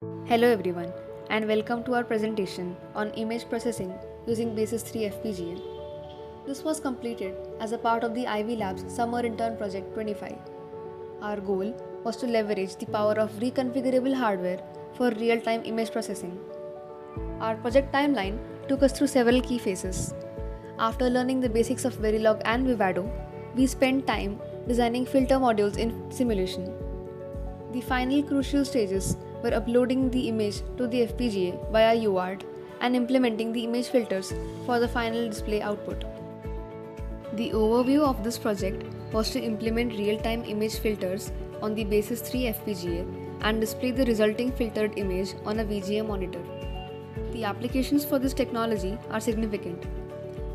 Hello everyone and welcome to our presentation on image processing using Basis 3 FPGA. This was completed as a part of the Ivy Labs Summer Intern Project 25. Our goal was to leverage the power of reconfigurable hardware for real-time image processing. Our project timeline took us through several key phases. After learning the basics of Verilog and Vivado, we spent time designing filter modules in simulation. The final crucial stages were uploading the image to the FPGA via UART and implementing the image filters for the final display output. The overview of this project was to implement real-time image filters on the Basis 3 FPGA and display the resulting filtered image on a VGA monitor. The applications for this technology are significant.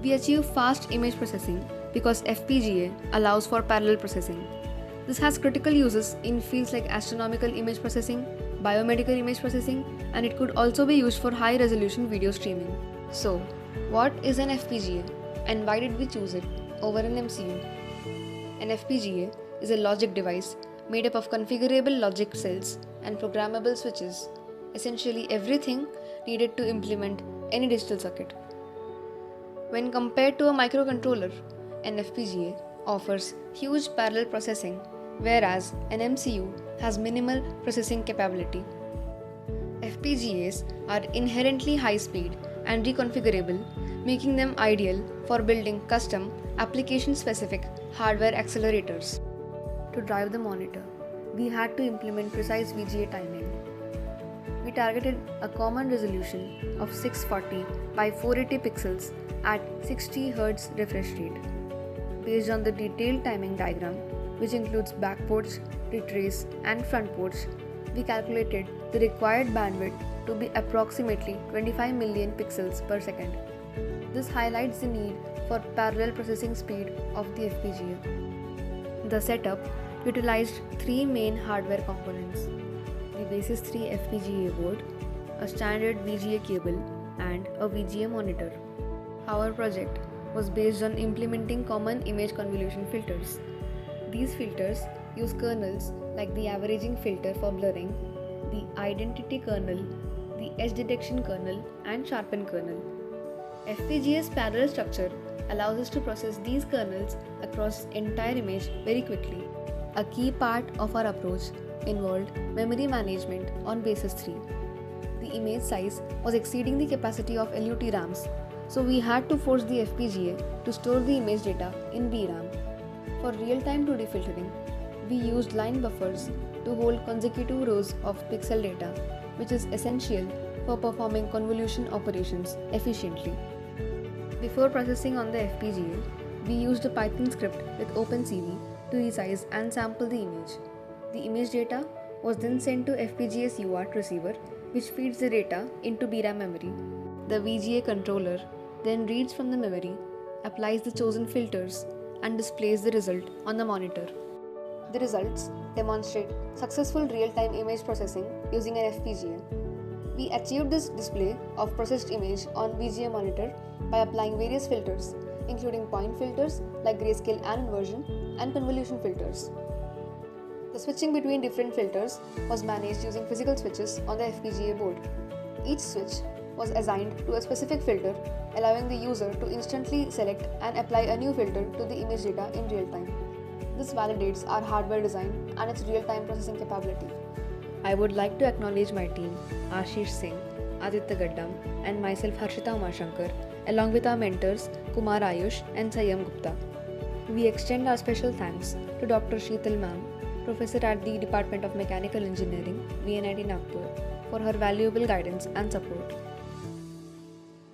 We achieve fast image processing because FPGA allows for parallel processing. This has critical uses in fields like astronomical image processing, biomedical image processing, and it could also be used for high-resolution video streaming. So, what is an FPGA and why did we choose it over an MCU? An FPGA is a logic device made up of configurable logic cells and programmable switches, essentially everything needed to implement any digital circuit. When compared to a microcontroller, an FPGA offers huge parallel processing, whereas an MCU has minimal processing capability. FPGAs are inherently high speed and reconfigurable, making them ideal for building custom, application-specific hardware accelerators. To drive the monitor, we had to implement precise VGA timing. We targeted a common resolution of 640 by 480 pixels at 60 Hz refresh rate. Based on the detailed timing diagram, which includes backports, retrace, and frontports, we calculated the required bandwidth to be approximately 25 million pixels per second. This highlights the need for parallel processing speed of the FPGA. The setup utilized three main hardware components: the Basis 3 FPGA board, a standard VGA cable, and a VGA monitor. Our project was based on implementing common image convolution filters. These filters use kernels like the averaging filter for blurring, the identity kernel, the edge detection kernel, and sharpen kernel. FPGA's parallel structure allows us to process these kernels across entire image very quickly. A key part of our approach involved memory management on Basis 3. The image size was exceeding the capacity of LUT RAMs, so we had to force the FPGA to store the image data in VRAM. For real-time 2D filtering, we used line buffers to hold consecutive rows of pixel data, which is essential for performing convolution operations efficiently. Before processing on the FPGA, we used a Python script with OpenCV to resize and sample the image. The image data was then sent to FPGA's UART receiver, which feeds the data into VRAM memory. The VGA controller then reads from the memory, applies the chosen filters, and displays the result on the monitor. The results demonstrate successful real-time image processing using an FPGA. We achieved this display of processed image on VGA monitor by applying various filters, including point filters like grayscale and inversion, and convolution filters. The switching between different filters was managed using physical switches on the FPGA board. Each switch was assigned to a specific filter, allowing the user to instantly select and apply a new filter to the image data in real time. This validates our hardware design and its real-time processing capability. I would like to acknowledge my team, Ashish Singh, Aditya Gaddam, and myself Harshita Umashankar, along with our mentors Kumar Ayush and Sayam Gupta. We extend our special thanks to Dr. Sheetal Ma'am, Professor at the Department of Mechanical Engineering, VNIT Nagpur, for her valuable guidance and support.